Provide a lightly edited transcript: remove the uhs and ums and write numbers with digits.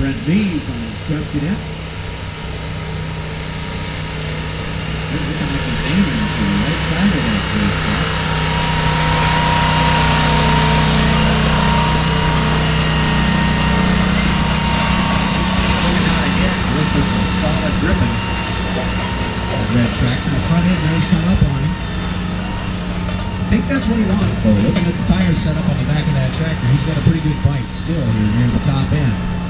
Brent V's on his truck cadet. They're looking like he's aiming to the right side of that racetrack. Looking out ahead, look for some solid gripping. That red tractor, the front end nose come up on him. I think that's what he wants, though. Looking at the tire setup on the back of that tractor, he's got a pretty good bite still here near the top end.